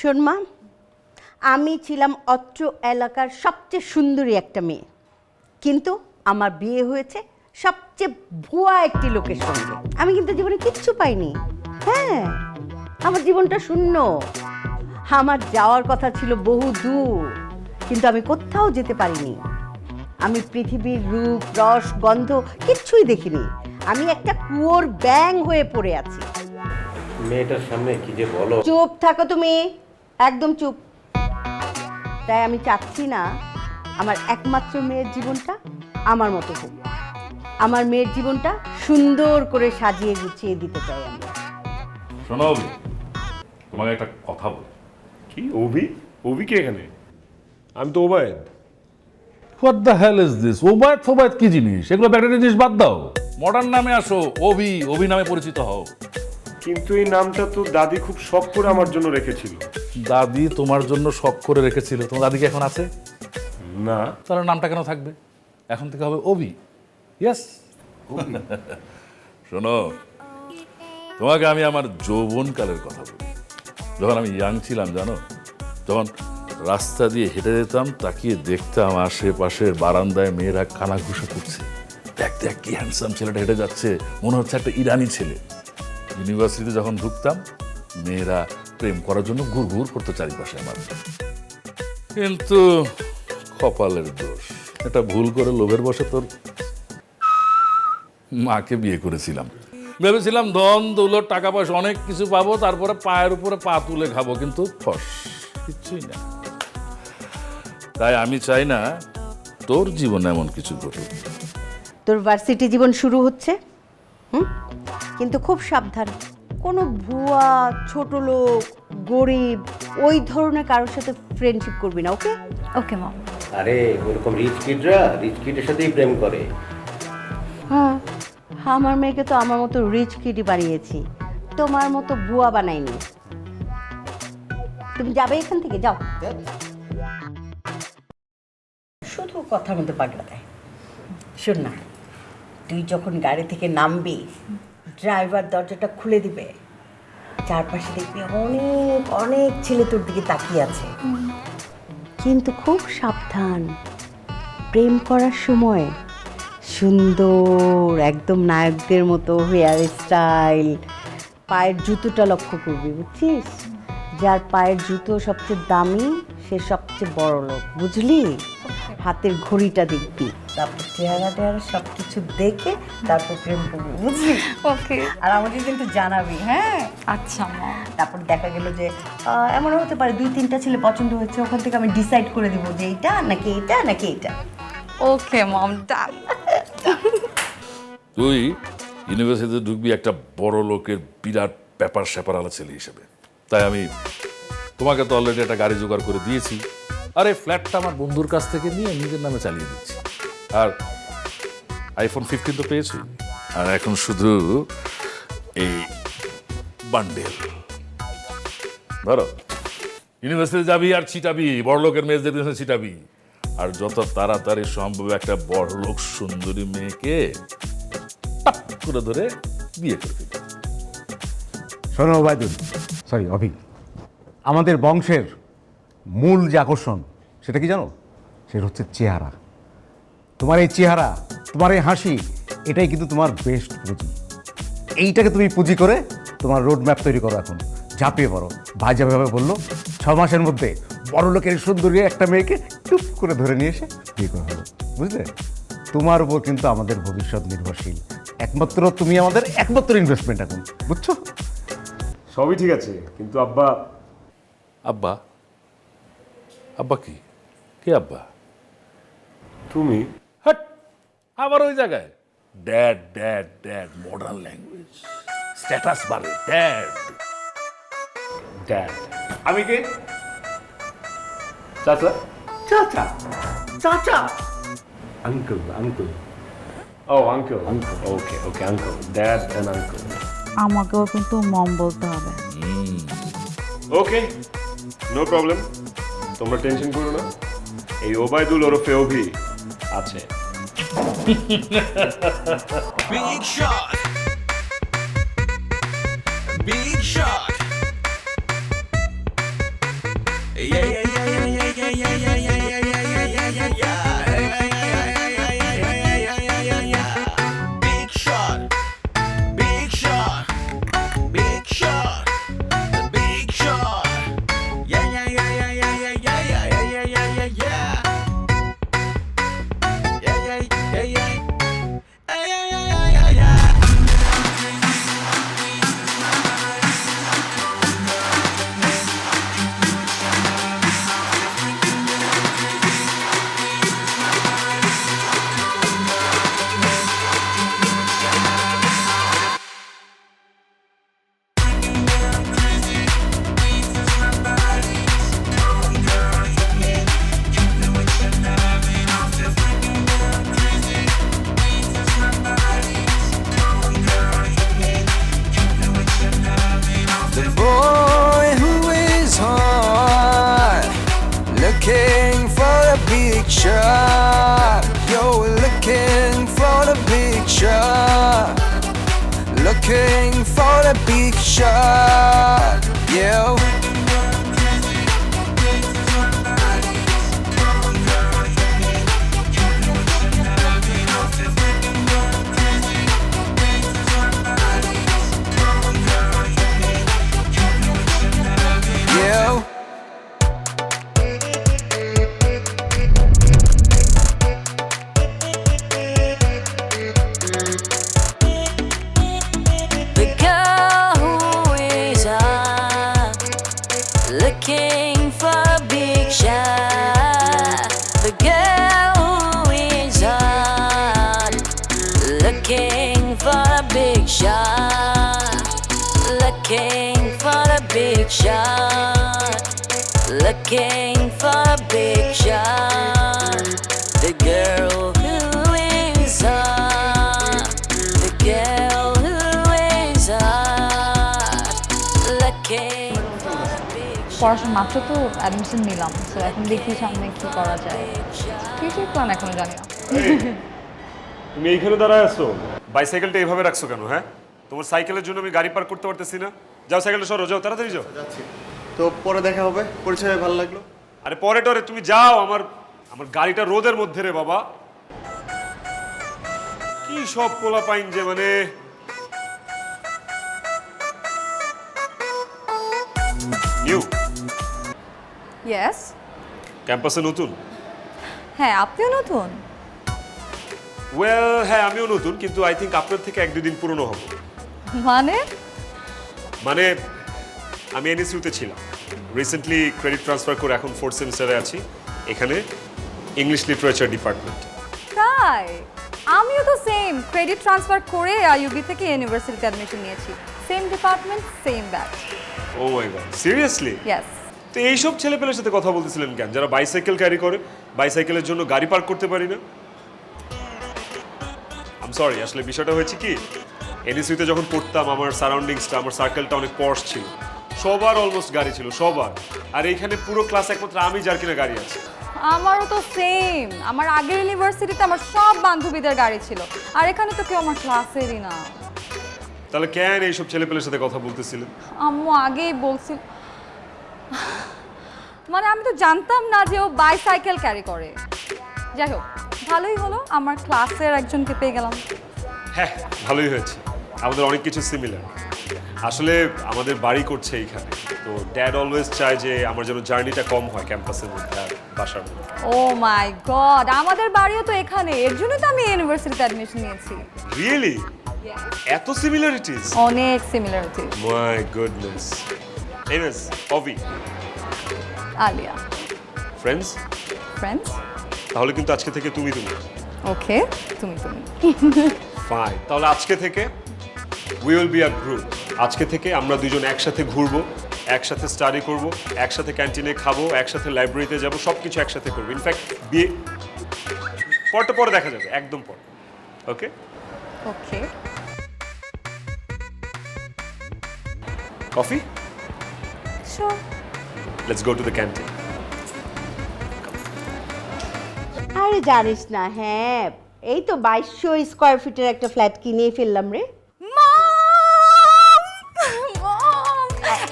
শোন মা, আমি ছিলাম অত্র এলাকার সবচেয়ে সুন্দরী একটা মেয়ে, কিন্তু আমার বিয়ে হয়েছে সবচেয়ে ভুয়া একটি লোকের সঙ্গে। আমি কিন্তু জীবনে কিচ্ছু পাইনি। হ্যাঁ, আমার জীবনটা শূন্য। আমার যাওয়ার কথা ছিল বহু দূর, কিন্তু আমি কোথাও যেতে পারিনি। আমি পৃথিবীর রূপ, রস, গন্ধ কিচ্ছুই দেখিনি। আমি একটা কুয়োর ব্যাঙ হয়ে পড়ে আছি। মেয়েটার সামনে কি যে বলো। চুপ থাকো তুমি, একদম চুপ। তাই আমি চাচ্ছি না আমার একমাত্র মেয়ের জীবনটা আমার মতো হোক। আমার মেয়ের জীবনটা সুন্দর করে সাজিয়ে গুছিয়ে দিতে চাই আমি। শোনো অভি, তোমাকে একটা কথা বল। কি অভি? অভি কে এখানে? আমি তো Obaid. What the hell is this? Obaid ফোবায়দ কি জিনিস? এগুলো ব্যাটারি জিনিস বাদ দাও, মডার্ন নামে আসো। অভি, অভি নামে পরিচিত হও। কিন্তু এই নামটা তো দাদি খুব শখ করে আমার জন্য রেখেছিল। দাদি তোমার জন্য শখ করে রেখেছিল, তোমার দাদি কি এখন আছে? না। তাহলে নামটা কেন থাকবে? এখন থেকে হবে অভি। ইয়েস। শোনো, তোমাকে আমি আমার যৌবনকালের কথা বলি। যখন আমি ইয়াং ছিলাম জানো, যখন রাস্তা দিয়ে হেঁটে যেতাম, তাকিয়ে দেখতাম আশেপাশের বারান্দায় মেয়েরা কানাঘুষা করছে। দেখ দেখ কি হ্যান্ডসাম ছেলেটা হেঁটে যাচ্ছে, মনে হচ্ছে একটা ইরানি ছেলে। ইউনিভার্সিটিতে যখন ঢুকতাম, মেয়েরা প্রেম করার জন্য ঘুর ঘুর করতো চারিপাশে আমার। কিন্তু কপালের দোষ, এটা ভুল করে লোভের বশে তোর মাকে বিয়ে করেছিলাম। ভেবেছিলাম ধন দৌলত টাকা পয়সা অনেক কিছু পাবো, তারপরে পায়ের উপরে পা তুলে খাবো, কিন্তু ফস কিচ্ছুই না। তাই আমি চাই না তোর জীবনে এমন কিছু ঘটুক। তোর ভার্সিটি জীবন শুরু হচ্ছে, কিন্তু খুব সাবধান। কোনো ভুয়া, ছোট লোক, গরিব ওই ধরনের কারোর সাথে ফ্রেন্ডশিপ করবি না, ওকে? ওকে মম। আরে ওরকম রিচ কিডের সাথেই প্রেম করে। হ্যাঁ, আমার মেয়েকে তো আমার মতো রিচ কিডই বানিয়েছি, তোমার মতো ভুয়া বানাইনি। তুমি যাবে এখান থেকে, যাও। শুধু কথার মধ্যে পাগলা দেয়। শোন না, তুই যখন গাড়ি থেকে নামবি, ড্রাইভার দরজাটা খুলে দিবে, চারপাশে দেখবি অনেক অনেক ছেলে তোর দিকে তাকিয়ে আছে। কিন্তু খুব সাবধান, প্রেম করার সময় সুন্দর একদম নায়কদের মতো হেয়ার স্টাইল, পায়ের জুতোটা লক্ষ্য করবি, বুঝছিস? যার পায়ের জুতো সবচেয়ে দামি সে সবচেয়ে বড় লোক, বুঝলি? হাতের ঘড়িটা দেখবি, তারপর চেহারা টেহারা সব কিছু দেখে তারপর প্রেম করবি, বুঝলি? ওকে। আর আমাকে কিন্তু জানাবি, হ্যাঁ? আচ্ছা মম। তারপর দেখা গেল যে এমন হতে পারে 2-3টা ছেলে পছন্দ হয়েছে, ওখান থেকে আমি ডিসাইড করে দিব যে এইটা নাকি এইটা নাকি এইটা। ওকে মম, ডান। তুই ইউনিভার্সিটিতে ঢুকবি একটা বড় লোকের বিরাট ব্যাপার স্যাপারালা ছেলে হিসেবে। তাই আমি তোমাকে তো অলরেডি একটা গাড়ি জোগাড় করে দিয়েছি, আর এই ফ্ল্যাটটা আমার বন্ধুর কাছ থেকে নিয়ে নিজের নামে চালিয়ে দিচ্ছি। আর আইফোন 15 তো পেয়েছি, আর এখন শুধু এই বান্ডেল। ধরো, ইউনিভার্সিটি যাবি আর ছিটাবি, বড় লোকের মেয়েদের কাছে ছিটাবি, আর যত তাড়াতাড়ি সম্ভব একটা বড় লোক সুন্দরী মেয়েকে টাপ করে ধরে বিয়ে করে দিবি। শোনো ওবায়দুল, সরি অভি, আমাদের বংশের মূল যে আকর্ষণ সেটা কি জানো? সেটা হচ্ছে চেহারা। তোমার এই চেহারা, তোমার এই হাসি, এটাই কিন্তু তোমার বেস্ট পুঁজি। এইটাকে তুমি পুঁজি করে তোমার রোড ম্যাপ তৈরি করো, এখন ঝাঁপিয়ে পড়ো। ভাই যেভাবে বললো 6 মাসের মধ্যে বড় লোকের সুন্দরী একটা মেয়েকে টুপ করে ধরে নিয়ে এসে বিয়ে করা হলো, বুঝলে? তোমার উপর কিন্তু আমাদের ভবিষ্যৎ নির্ভরশীল। একমাত্র তুমি আমাদের একমাত্র ইনভেস্টমেন্ট এখন, বুঝছো? সবই ঠিক আছে, কিন্তু আব্বা। আব্বা? আব্বা কি? কে আব্বা? তুমি? হাট, আবার ওই জায়গায় dad dad dad, modern language, status বাড়ে, ড্যাড। ড্যাড? আমি কে? চাচা? চাচা? চাচা? Uncle, uncle. ও uncle, uncle. Okay okay, uncle. Dad and uncle. আমাকেও কিন্তু মম বলতে হবে। Okay, no problem. তোমরা টেনশন করো না, এই ওবায়দুল ওরফে অভি আছে। Big shot. Big shot. Big shot, big shot, big shot, big shot. Yeah, yeah, yeah, yeah, yeah, yeah, yeah, yeah, yeah, yeah, yeah. Yeah, yeah, yeah, yeah. Yeah, yeah, yeah, yeah, yeah. The boy who is hot, looking for a big shot. Yo, looking for the big shot, looking for the big shot. Yo. Yo. The girl who is hot, looking for a big shot. The girl who is hot, looking for a big shot. Looking for a big shot. Looking for a big shot. The girl who is hot. The girl who is hot. Looking for a big shot. পড়াশোনা মাত্র তো admission নিলাম, তো এখন দেখি সামনে কি করা যায়। ফিউচার প্ল্যান এখনো জানি না। তুমি এইখানে দাঁড়ায় আছো, বাইসাইকেলটা এইভাবে রাখছো কেন? হ্যাঁ, তোমার সাইকেলের জন্য আমি গাড়ি পার্ক করতে পারতেছি না। যাও সাইকেলটা সরো, যাও তাড়াতাড়ি যাও। তো পরে দেখা হবে, পরিচয় হয়ে ভালো লাগলো। আরে পরে টরে তুমি যাও, আমার আমার গাড়িটা রোদের মধ্যে রে বাবা। কি সব পোলা পাইন যে মানে। New yes. ক্যাম্পাসে নতুন? হ্যাঁ, আপনিও নতুন? ওয়েল হ্যাঁ, আমিও নতুন, কিন্তু আই থিঙ্ক আপনার থেকে 1-2 দিন পুরনো হব। মানে আমি এনএসইউতে ছিলাম, রিসেন্টলি ক্রেডিট ট্রান্সফার করে এখন 4th সেমিস্টারে আছি এখানে, ইংলিশ লিটারেচার ডিপার্টমেন্ট। তাই আমিও তো সেম ক্রেডিট ট্রান্সফার করে আইইউবি থেকে ইউনিভার্সিটিতে অ্যাডমিশন নিয়েছি। Same department, same batch. Oh my god, seriously? Yes. তো এইসব ছেলেপেলের সাথে কথা বলতেছিলেন কেন, যারা বাইসাইকেল ক্যারি করে, বাইসাইকেলের জন্য গাড়ি পার্ক করতে পারি না? আম সরি, আসলে বিষয়টা হয়েছে কি, এনএসইউতে যখন পড়তাম আমার সারাউন্ডিংসটা, আমার সার্কেলটা অনেক পশ ছিল, সবার অলমোস্ট গাড়ি ছিল, সবার। আর এইখানে পুরো ক্লাস একমাত্র আমি যার কিনা গাড়ি আছে। আমারও তো সেম। আমার আগের ইউনিভার্সিটিতে আমার সব বান্ধবীদের গাড়ি ছিল, আর এখানে তো কেউ আমার ক্লাসেরই না। তাহলে কেন এইসব ছেলেপেলের সাথে কথা বলতেছিলেন? আম্মু আগেই বলছিল, মানে আমি তো জানতাম না যে ও বাইসাইকেল ক্যারি করে। যাই হোক, ভালোই হলো, আমার ক্লাসের একজনকে পেয়ে গেলাম। হ্যাঁ, ভালোই হয়েছে, আমাদের অনেক কিছু সিমিলার। আসলে আমাদের বাড়ি করছে এইখানে, তো ড্যাড অলওয়েজ চায় যে আমার যেন জার্নিটা কম হয় ক্যাম্পাসের মধ্যে আর বাসার মধ্যে। ও মাই গড, আমাদের বাড়িও তো এখানে, এর জন্য তো আমি ইউনিভার্সিটিতে অ্যাডমিশন নিয়েছি। রিয়েলি? এত সিমিলারিটিস? অনেক similarity. My goodness. Anyways, Abhi, Alia. Friends? Friends. তাহলে কিন্তু আজকে থেকে তুমি। ওকে, তুমি। ফাইন, তাহলে আজকে থেকে we will be a group. আজকে থেকে আমরা দুজন একসাথে ঘুরবো, একসাথে স্টাডি করব, একসাথে ক্যান্টিনে খাবো, একসাথে লাইব্রেরিতে যাব, সব কিছু একসাথে করবো। ইনফ্যাক্ট বিয়ে পরে দেখা যাবে, একদম পরে। Okay okay. Coffee? Sure. Let's go to the canteen. আরে জানিস না, হ্যাঁ এই তো 2200 স্কোয়ার ফিটের একটা ফ্ল্যাট কিনেই ফেললাম রে।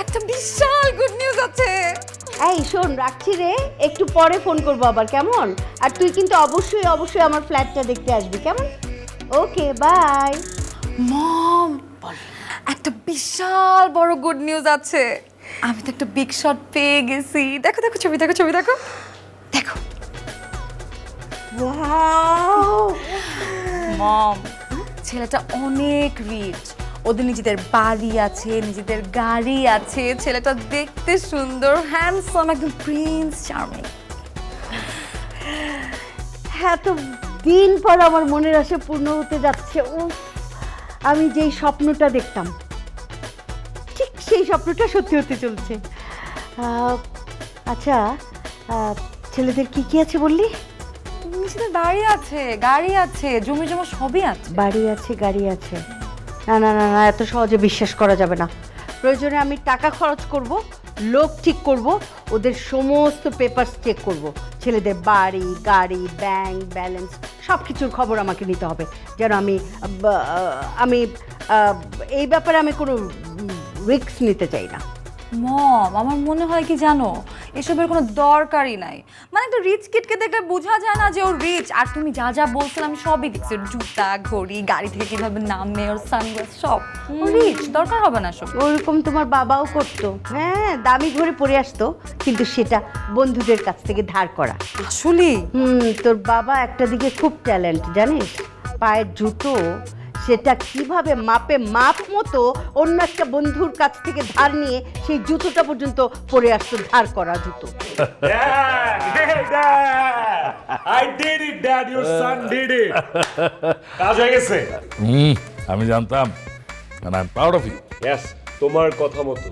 একটা বিশাল গুড নিউজ আছে। এই শোন, রাখছি রে, একটু পরে ফোন করবো আবার, কেমন? আর তুই কিন্তু অবশ্যই অবশ্যই আমার ফ্ল্যাটটা দেখতে আসবি, কেমন? ওকে, বাই। মম, একটা বিশাল বড় গুড নিউজ আছে। আমি তো একটা বিগ শট পেয়ে গেছি। দেখো দেখো, ছবি দেখো, ছবি দেখো, দেখো। ওয়াও, মম, ছেলেটা অনেক রিচ, ওদের নিজেদের বাড়ি আছে, নিজেদের গাড়ি আছে, ছেলেটা দেখতে সুন্দর, হ্যান্ডসাম, একদম প্রিন্স চার্মিং। হ্যাঁ, তো দিন পর আমার মনের আশা পূর্ণ হতে যাচ্ছে। উফ, আমি যেই স্বপ্নটা দেখতাম ঠিক সেই স্বপ্নটা সত্যি হতে চলছে। আচ্ছা, ছেলেদের কি কি আছে বললি? নিজেদের বাড়ি আছে, গাড়ি আছে, জমি জমা সবই আছে। বাড়ি আছে, গাড়ি আছে। না না না না, এত সহজে বিশ্বাস করা যাবে না। প্রয়োজনে আমি টাকা খরচ করব, লোক ঠিক করব, ওদের সমস্ত পেপারস চেক করব। ছেলেদের বাড়ি, গাড়ি, ব্যাংক ব্যালেন্স সব কিছুর খবর আমাকে নিতে হবে, যেন আমি এই ব্যাপারে আমি কোনো রিস্ক নিতে চাই না। মম, আমার মনে হয় কি জানো, এসবের কোনো দরকারই নাই। মানে একটা রিচ কিডকে দেখলে বোঝা যায় না যে ও রিচ। আর তুমি যা যা বলছিলে আমি সবই দেখছি, ওর জুতা, ঘড়ি, গাড়ি থেকে কিভাবে নামে, ওর সানগ্লাস, সব। ও রিচ, দরকার হবে না সব। ওরকম তোমার বাবাও করতো। হ্যাঁ, দামি ঘরে পরে আসতো, কিন্তু সেটা বন্ধুদের কাছ থেকে ধার করা। আসলে তোর বাবা একটা দিকে খুব ট্যালেন্ট জানিস, পায়ের জুতো সেটা কিভাবে মাপে মাপ মতো অন্য একটা বন্ধুর কাছ থেকে ধার নিয়ে সেই জুতোটা পর্যন্ত পরে আসতো, ধার করা জুতো। I did it, Dad. Your son did it. কাজ হয়ে গেছে। আমি জানতাম, and I'm proud of you. Yes, তোমার কথা মতো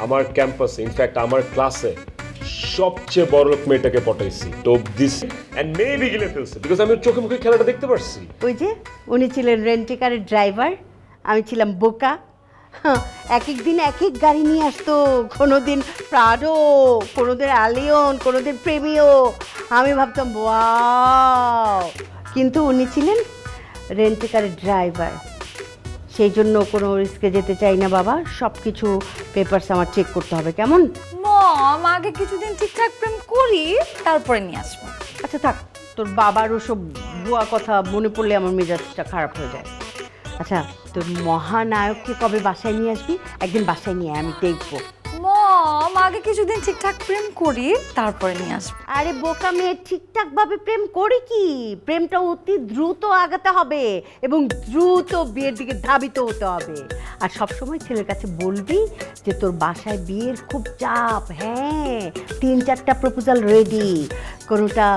আমার ক্যাম্পাসে, ইনফ্যাক্ট আমার ক্লাসে সবচেয়ে বড় লোক মেয়েটাকে পটাইছি। তো দিস এন্ড মেবি গিলে ফেলছে, বিকজ আমি ওর চোখে মুখে খেলাটা দেখতে পারছি। ওই যে উনি ছিলেন রেন্টিকারের ড্রাইভার, আমি ছিলাম বোকা। এক এক দিন এক এক গাড়ি নিয়ে আসতো, কোনোদিন প্রাডো, কোনোদিন আলিয়ন, কোনোদিন প্রেমিও। আমি ভাবতাম ওয়াও, কিন্তু উনি ছিলেন রেন্টিকারের ড্রাইভার, সেই জন্য কোনো রিস্কে যেতে চাই না বাবা। সব কিছু পেপারস আমার চেক করতে হবে, কেমন? মম, আগে কিছুদিন ঠিকঠাক প্রেম করি, তারপরে নিয়ে আসবো। আচ্ছা থাক, তোর বাবার ওসব ভুয়া কথা মনে পড়লে আমার মেজাজটা খারাপ হয়ে যায়। আচ্ছা, তোর মহানায়ককে কবে বাসায় নিয়ে আসবি? একদিন বাসায় নিয়ে আয়, আমি দেখবো। মম, আগে কিছুদিন ঠিকঠাক প্রেম করি, তারপরে নিয়ে আসবো। আরে বোকা মেয়ে, ঠিকঠাক ভাবে প্রেম করি কি? প্রেমটা অতি দ্রুত আগাতে হবে এবং দ্রুত বিয়ের দিকে ধাবিত হতে হবে। আর সবসময় ছেলের কাছে বলবি যে তোর বাসায় বিয়ের খুব চাপ। হ্যাঁ, 3-4টা প্রপোজাল রেডি, কোনোটা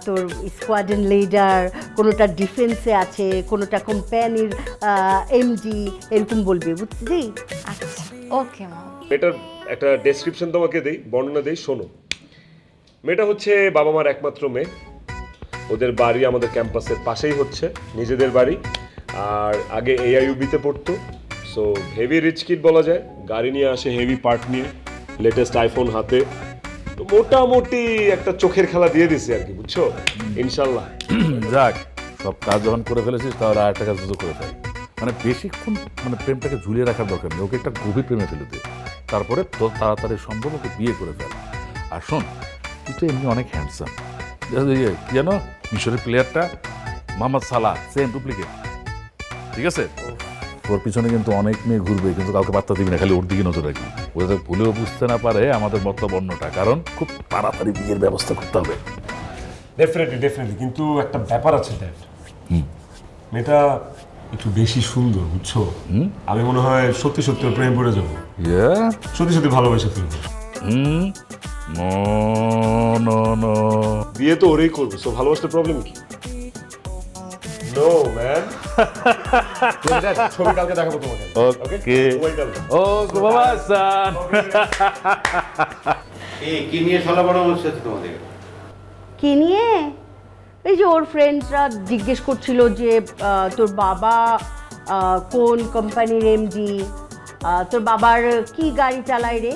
তোর স্কোয়াড্রন লিডার, কোনোটা ডিফেন্সে আছে, কোনোটা কোম্পানির এমডি, এরকম বলবি, বুঝলি? আচ্ছা, ওকে মম। মেয়েটার একটা ডেসক্রিপশন তোমাকে দেই, বর্ণনা দেই, শোনো। মেয়েটা হচ্ছে বাবা মার একমাত্র মেয়ে, ওদের বাড়ি আমাদের ক্যাম্পাসের পাশেই হচ্ছে, নিজেদের বাড়ি। আর আগে AIUB-তে পড়তো, সো হেভি রিচ কিড বলা যায়। গাড়ি নিয়ে আসে হেভি পার্ট নিয়ে, লেটেস্ট আইফোন হাতে। তো মোটামুটি একটা চোখের খেলা দিয়ে দিছে আর কি, বুঝছো? ইনশাল্লাহ। যাক, সব কাজ যখন করে ফেলেছিস তাহলে আর একটা কাজ দ্রুত করে ফেল। মানে বেশিক্ষণ প্রেমটাকে ঝুলিয়ে রাখার দরকার নেই, ওকে একটা গভীর প্রেমে ফেলে দে, তারপরে তোর তাড়াতাড়ি সম্ভব ওকে বিয়ে করে ফেল। আর শোন, তুই তো এমনি অনেক হ্যান্ডসাম, কি জানো মিশরের প্লেয়ারটা মোহাম্মদ সালাহ, সেম ডুপ্লিকেট। ঠিক আছে, তোর পিছনে কিন্তু অনেক মেয়ে ঘুরবে, কিন্তু কাউকে পাত্তা দিবি না, খালি ওর দিকে নজর রাখবি। ও যাতে ভুলেও বুঝতে না পারে আমাদের মতলব অন্যটা, কারণ খুব তাড়াতাড়ি বিয়ের ব্যবস্থা করতে হবে। ডেফিনেটলি, কিন্তু একটা ব্যাপার আছে দ্যাট, মেয়েটা একটু বেশি সুন্দর, বুঝছো? আমি মনে হয় সত্যি সত্যি ওর প্রেমে পড়ে যাবো, সত্যি সত্যি ভালোবেসে ফেলবো। নো, বিয়ে তো ওরেই করবো, সো ভালোবাসতে প্রবলেম কি? No man. ছবি কালকে দেখাবো তোমাকে। ওকে, ও বাবা সান। কি নিয়ে চলা বড় হচ্ছে তোমাদের? কি নিয়ে? এই যে ওর ফ্রেন্ডসরা জিজ্ঞেস করছিল যে তোর বাবা কোন কোম্পানির এমডি, তোর বাবার কি গাড়ি চালায় রে,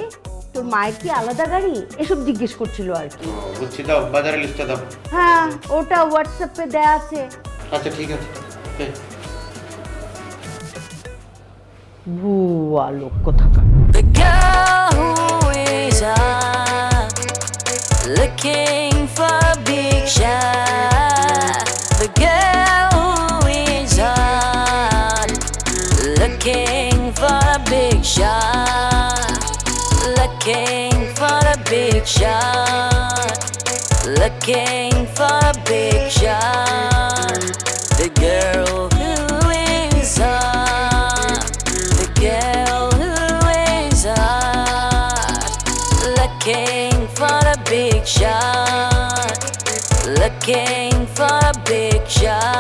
তোর মায়ের কি আলাদা গাড়ি, এসব জিজ্ঞেস করছিল আর কি। বুঝছি, দাও বাজারে লিস্টটা দাও। হ্যাঁ, ওটা হোয়াটসঅ্যাপে দেয়া আছে। আচ্ছা ঠিক আছে। ভুয়া লোক কোথাকার। The girl who is high. big shot. Looking for a big shot. Looking for a big shot. The girl who is hot. The girl who is hot. Looking for a big shot. Looking for a big shot.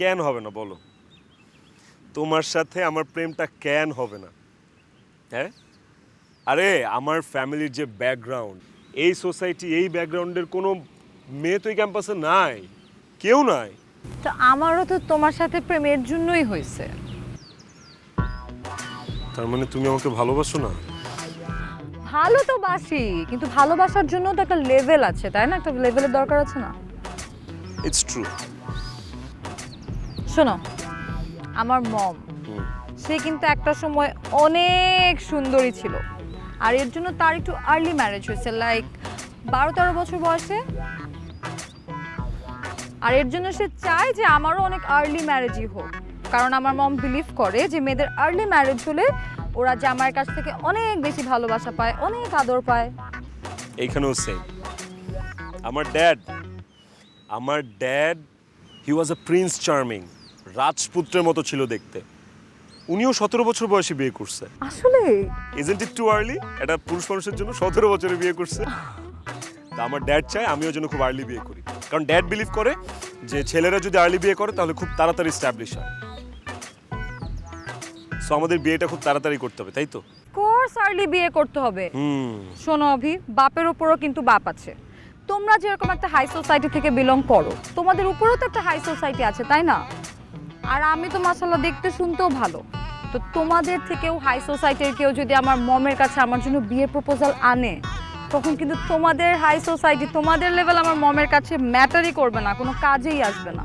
কেন হবে না বলো? তোমার সাথে আমার প্রেমটা কেন হবে না? হ্যাঁ, আরে আমার ফ্যামিলির যে ব্যাকগ্রাউন্ড, এই সোসাইটি, এই ব্যাকগ্রাউন্ডের কোনো মেয়ে তো এই ক্যাম্পাসে নাই, কেউ নাই। তো আমারও তো তোমার সাথে প্রেমের জন্যই হয়েছে। তার মানে তুমি আমাকে ভালোবাসো না? ভালো তো বাসি, কিন্তু ভালোবাসার জন্য তো একটা লেভেল আছে, তাই না? একটা লেভেলের দরকার আছে না? It's true. শোনো, আমার মম, সে কিন্তু একটা সময় অনেক সুন্দরী ছিল, আর এর জন্য তার একটু আর্লি ম্যারেজ হয়েছে, লাইক 12-13 বছর বয়সে। আর এর জন্য সে চায় যে আমারও অনেক আর্লি ম্যারেজই হোক, কারণ আমার মম বিলিভ করে যে মেয়েদের আর্লি ম্যারেজ হলে ওরা জামাইয়ের কাছ থেকে অনেক বেশি ভালোবাসা পায়, অনেক আদর পায়। এইখানেও সেম। আমার ড্যাড হি ওয়াজ আ প্রিন্স চার্মিং, রাজপুত্রের মতো ছিল দেখতে। উনিও 17 বছর বয়সে বিয়ে করছে। আসলে ইজন্ট ইট টু আর্লি? এটা পুরুষ মানুষের জন্য 17 বছরে বিয়ে করছে। তা আমার ড্যাড চায় আমিও যেন খুব আর্লি বিয়ে করি, কারণ ড্যাড বিলিভ করে যে ছেলেরা যদি আর্লি বিয়ে করে তাহলে খুব তাড়াতাড়ি স্ট্যাবলিশ হয়। সো আমাদের বিয়েটা খুব তাড়াতাড়ি করতে হবে, তাই তো? কোর্স আর্লি বিয়ে করতে হবে। শোনো অভি, বাপের উপরও কিন্তু বাপ আছে। তোমরা যেরকম একটা হাই সোসাইটি থেকে বিলং করো, তোমাদের উপরেও তো একটা হাই সোসাইটি আছে, তাই না? আর আমি তো মাশাআল্লাহ দেখতে শুনতেও ভালো, তো তোমাদের থেকেও হাই সোসাইটির কেউ যদি আমার মমের কাছে আমার জন্য বিয়ে প্রপোজাল আনে, তখন কিন্তু তোমাদের হাই সোসাইটি, তোমাদের লেভেল আমার মমের কাছে ম্যাটারই করবে না, কোনো কাজেই আসবে না।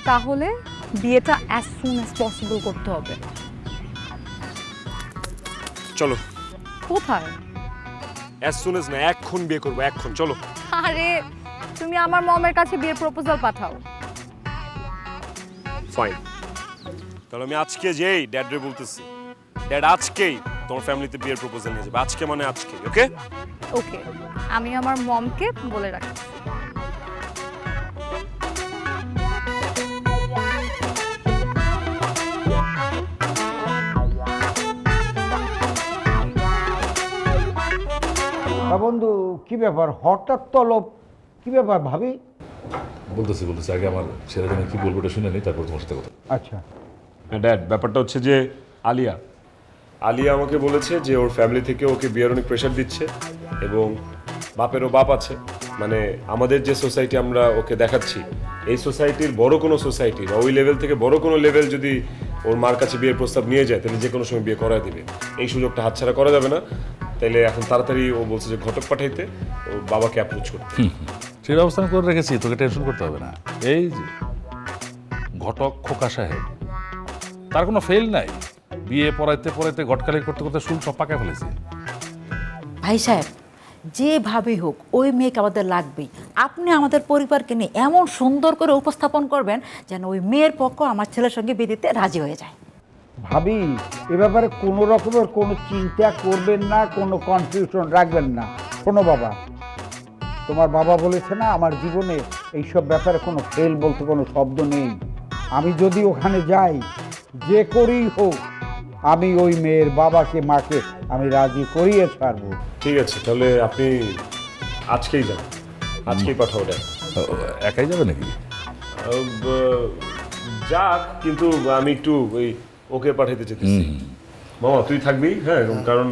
তাহলে বিয়েটা অ্যাজ সুন অ্যাজ পসিবল করতে হবে। চলো। কোথায়? অ্যাজ সুন অ্যাজ না, এখন বিয়ে করবো, এখন চলো। আরে তুমি আমার মমের কাছে বিয়ের প্রপোজাল পাঠাও। ফাইন, তাহলে আমি আজকে যেই ড্যাডরে বলতেছি, ড্যাড আজকেই তোমার ফ্যামিলিতে বিয়ের প্রপোজাল নিয়ে যাবে, আজকে মানে আজকে। ওকে ওকে, আমি আমার মমকে বলে রাখি। বন্ধু, কি ব্যাপার হঠাৎ তলব? কি ব্যাপার ভাবি? বলতেছি আগে আমার ছেলেটা কি বলবো এটা শুনে নিই, তারপর তোমার সাথে কথা। আচ্ছা ড্যাড, ব্যাপারটা হচ্ছে যে আলিয়া আমাকে বলেছে যে ওর ফ্যামিলি থেকে ওকে বিয়ের অনেক প্রেশার দিচ্ছে, এবং বাপেরও বাপ আছে। মানে আমাদের যে সোসাইটি আমরা ওকে দেখাচ্ছি, এই সোসাইটির বড় কোনো সোসাইটি বা ওই লেভেল থেকে বড় কোনো লেভেল যদি ওর মার কাছে বিয়ের প্রস্তাব নিয়ে যায়, তাহলে যে কোনো সময় বিয়ে করায় দিবে। এই সুযোগটা হাতছাড়া করা যাবে না। তাইলে এখন তাড়াতাড়ি ও বলছে যে ঘটক পাঠাইতে, ওর বাবাকে অ্যাপ্রোচ করতে। সেই ব্যবস্থা করে রেখেছি, তোকে টেনশন করতে হবে না। এই যে ঘটক খোকা সাহেব, তার কোনো ফেল নাই, বিয়ে পড়াইতে ঘটকালি করতে করতে শুল সব পাকা ফেলেছে। ভাই সাহেব, যেভাবে হোক ওই মেয়েকে আমাদের লাগবেই। আপনি আমাদের পরিবারকে নিয়ে এমন সুন্দর করে উপস্থাপন করবেন যেন ওই মেয়ের পক্ষ আমার ছেলের সঙ্গে বিয়ে দিতে রাজি হয়ে যায়। ভাবি, এ ব্যাপারে কোনো রকমের কোনো চিন্তা করবেন না, কোনো কনফিউশন রাখবেন না। শোনো বাবা, তোমার বাবা বলেছে না আমার জীবনে এইসব ব্যাপারে কোনো ফেল বলতে কোনো শব্দ নেই। আমি যদি ওখানে যাই, যে করেই হোক আমি ওই মেয়ের বাবাকে মাকে আমি রাজি করিয়ে ছাড়বো। ঠিক আছে, তাহলে আপনি আজকেই যান, আজকেই পাঠাও ড্যাড। একাই যাবে নাকি? যাক, কিন্তু আমি একটু ওই ওকে পাঠাইতে চাইতেছি। মামা তুই থাকবি? হ্যাঁ, কারণ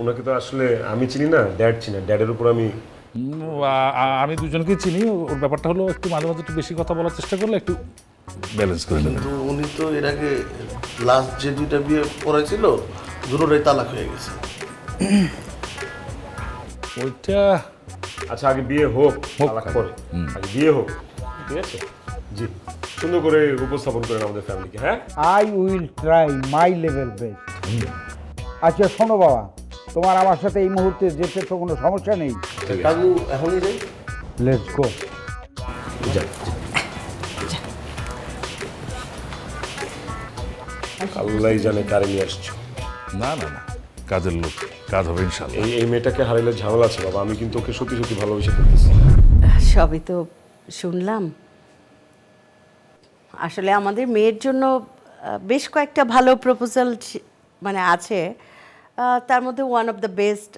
ওনাকে তো আসলে আমি চিনি না, ড্যাড চিনি, ড্যাডের উপর আমি দুজনকেই চিনি। ওর ব্যাপারটা হলো একটু মাঝে মাঝে একটু বেশি কথা বলার চেষ্টা করলে একটু ব্যালেন্স করে নেবেন। কিন্তু উনি তো এর আগে লাস্ট যে দুইটা বিয়ে করেছিল দুটোটাই তালাক হয়ে গেছে। ওইটা আচ্ছা, আগে বিয়ে হোক, তালাক পরে, আগে বিয়ে হোক, ঠিক আছে? জি, সুন্দর করে উপস্থাপন করেন আমাদের ফ্যামিলিকে। হ্যাঁ, I will try my level best. আচ্ছা শোনো বাবা, তোমার আমার সাথে এই মুহূর্তে যেতে তো কোনো সমস্যা নেই। কাকু এখনই যাই। Let's go. আল্লাহ জানে কারে নিয়ে আসছো। না না না, কাজের লোক, কাজ হবে ইনশাল্লাহ। এই মেয়েটাকে হারাইলে ঝামেলা আছে বাবা, আমি কিন্তু ওকে সত্যি সত্যি ভালোবেসে ফেলতেছি। সবই তো শুনলাম। আসলে আমাদের মেয়ের জন্য বেশ কয়েকটা ভালো প্রপোজাল মানে আছে। তার মধ্যে ওয়ান অফ দ্য বেস্ট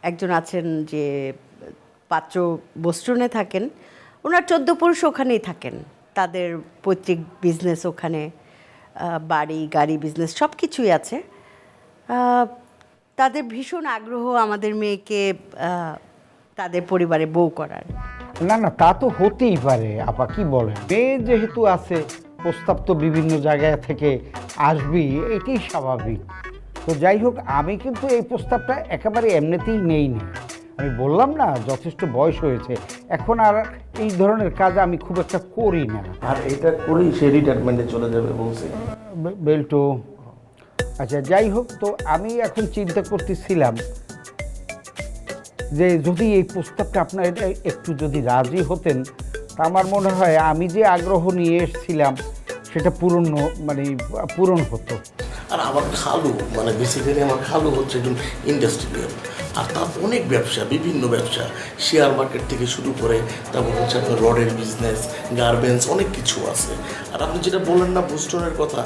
একজন আছেন যে পাত্র বোস্টনে থাকেন, ওনার 14 পুরুষ ওখানেই থাকেন, তাদের পৈতৃক বিজনেস ওখানে, বাড়ি গাড়ি বিজনেস সব কিছুই আছে। তাদের ভীষণ আগ্রহ আমাদের মেয়েকে তাদের পরিবারে বউ করার। না না, তা তো হতেই পারে আপা, কি বলেন। মেয়ে যেহেতু আছে, প্রস্তাব তো বিভিন্ন জায়গা থেকে আসবেই, এটাই স্বাভাবিক। তো যাই হোক, আমি কিন্তু এই প্রস্তাবটা একেবারে এমনিতেই নেই না। আমি বললাম না, যথেষ্ট বয়স হয়েছে, এখন আর এই ধরনের কাজ আমি খুব একটা করি না। আর এটা করেই সে রিটায়ারমেন্টে চলে যাবে বলছে। বেল্টো, আচ্ছা যাই হোক, তো আমি এখন চিন্তা করতেছিলাম যে যদি এই প্রস্তাবটা আপনার একটু যদি রাজি হতেন, তা আমার মনে হয় আমি যে আগ্রহ নিয়ে এসেছিলাম সেটা পূরণ হতো। আর আমার খালু মানে বেসিক্যালি আমার খালু হচ্ছে একজন ইন্ডাস্ট্রিয়াল, আর তার অনেক ব্যবসা, বিভিন্ন ব্যবসা, শেয়ার মার্কেট থেকে শুরু করে তারপর হচ্ছে আপনার রডের বিজনেস, গার্মেন্টস, অনেক কিছু আছে। আর আপনি যেটা বললেন না বোস্টনের কথা,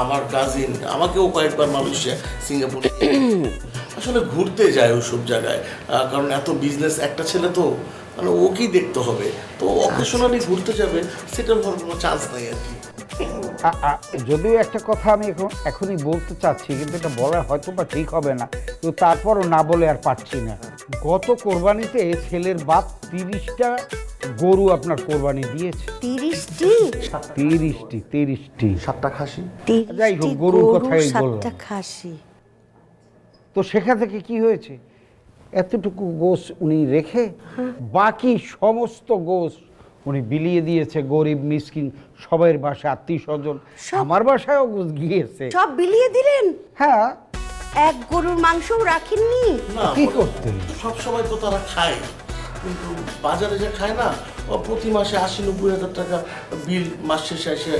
আমার কাজিন আমাকেও কয়েকবার মালয়েশিয়া, সিঙ্গাপুর আসলে ঘুরতে যায় ওইসব জায়গায়, কারণ এত বিজনেস একটা ছেলে তো মানে ওকেই দেখতে হবে, তো অকেশনালি ঘুরতে যাবে, সেটার হওয়ার কোনো চান্স নাই আর কি। যদিও একটা কথা আমি এখনই বলতে চাচ্ছি, কিন্তু এটা বলা হয়তো বা ঠিক হবে না, তো তারপরও না বলে আর পারছি না। গত কোরবানিতে ছেলের বাপ 30টা গরু আপনার কোরবানি দিয়েছে। 30টি 7টা খাসি। যাই হোক, গরুর কথাই বললাম। 7টা খাসি। তো সেখান থেকে কি হয়েছে, এতটুকু গোশ উনি রেখে বাকি সমস্ত গোশ উনি বিলিয়ে দিয়েছে গরিব মিসকিন সবাইয়ের বাসায়, আত্মীয় স্বজন, আমার বাসায়ও গিয়েছে। সব বিলিয়ে দিলেন? হ্যাঁ। এক গরুর মাংসও রাখেননি? না, কি করতেন? সব সময় তো তারা খায়, কিন্তু বাজারে যে খায় না, ও প্রতি মাসে 80-90 হাজার টাকা বিল মাস শেষে এসে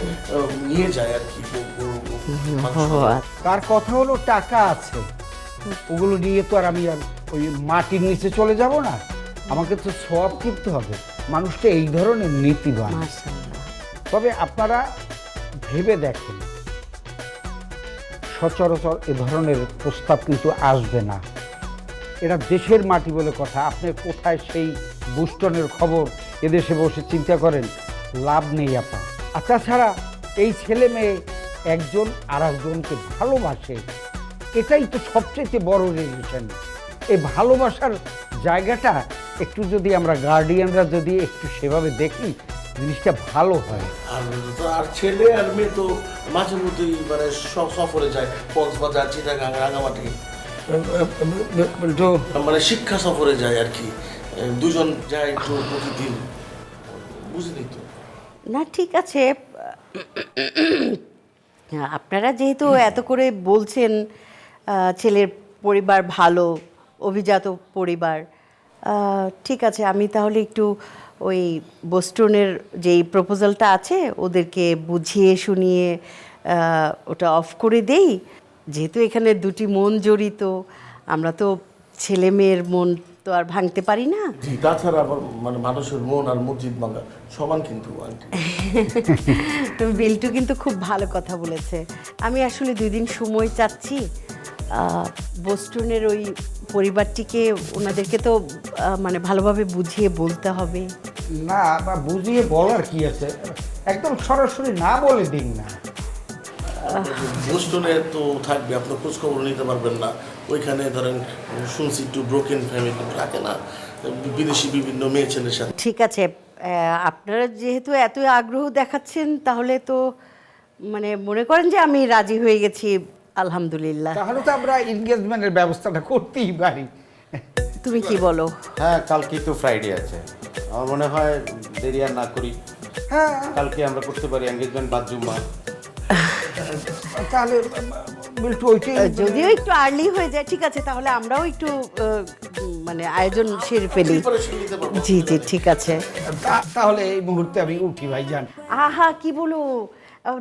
নিয়ে যায় আর কি। তার কথা হলো টাকা আছে, ওগুলো নিয়ে তো আর আমি আর ওই মাটির নিচে চলে যাব না, আমাকে তো সব কিনতে হবে। মানুষটা এই ধরনের নীতিবান। তবে আপনারা ভেবে দেখেন, সচরাচর এ ধরনের প্রস্তাব কিন্তু আসবে না, এটা দেশের মাটি বলে কথা। আপনি কোথায় সেই বুস্টনের খবর এদেশে বসে চিন্তা করেন, লাভ নেই আপা। আর তাছাড়া এই ছেলে মেয়ে একজন আর একজনকে ভালোবাসে, এটাই তো সবচেয়ে বড় রিলেশন। এই ভালোবাসার জায়গাটা একটু যদি আমরা গার্ডিয়ানরা যদি একটু সেভাবে দেখি, জিনিসটা ভালো হয়। আর ছেলে আর মেয়ে তো মাঝে মধ্যেই মানে সফরে যায়, কক্সবাজার, চিটাগাং, রাঙামাটি, মানে শিক্ষা সফরে যায় আর কি, দুজন যায় একটু প্রতিদিন, বুঝলি তো। না ঠিক আছে, আপনারা যেহেতু এত করে বলছেন ছেলের পরিবার ভালো, অভিজাত পরিবার, ঠিক আছে, আমি তাহলে একটু ওই বোস্টনের যেই প্রপোজালটা আছে ওদেরকে বুঝিয়ে শুনিয়ে ওটা অফ করে দেই। যেহেতু এখানে দুটি মন জড়িত, আমরা তো ছেলে মেয়ের মন তো আর ভাঙতে পারি না। তাছাড়া আবার মানে মানুষের মন আর মসজিদ ভাঙা সমান কিন্তু। বিল্টু কিন্তু খুব ভালো কথা বলেছে। আমি আসলে 2 দিন সময় চাচ্ছি, বোস্টনের ওই পরিবারটিকে, ওনাদেরকে তো মানে ভালোভাবে বুঝিয়ে বলতে হবে। না, বা বুঝিয়ে বলার কি আছে, একদম সরাসরি না বলে দিন না। বোস্টনে তো থাকবে, আপনার খোঁজখবর নিতে পারবেন না। ওইখানে ধরেন শুনছি একটু ব্রোকেন ফ্যামিলি থাকে না, বিদেশি বিভিন্ন মেয়ে ছেলের সাথে। ঠিক আছে, আপনারা যেহেতু এত আগ্রহ দেখাচ্ছেন, তাহলে তো মানে মনে করেন যে আমি রাজি হয়ে গেছি, আলহামদুলিল্লাহ। তাহলে তো আমরা এনগেজমেন্টের ব্যবস্থাটা করতেই পারি। তুমি কি বলো? হ্যাঁ, কালকেই তো ফ্রাইডে আছে, আমার মনে হয় দেরি আর না করি, হ্যাঁ কালকে আমরা করতে পারি এঙ্গেজমেন্ট বাদ জুম্মা। তাহলে বিল্টু ওইটাই যদিও একটু আর্লি হয়ে যায়, ঠিক আছে, তাহলে আমরাও একটু মানে আয়োজন সেরে ফেলি। জি জি ঠিক আছে। তাহলে এই মুহূর্তে আমি উঠি ভাইজান। আহা কি বলো,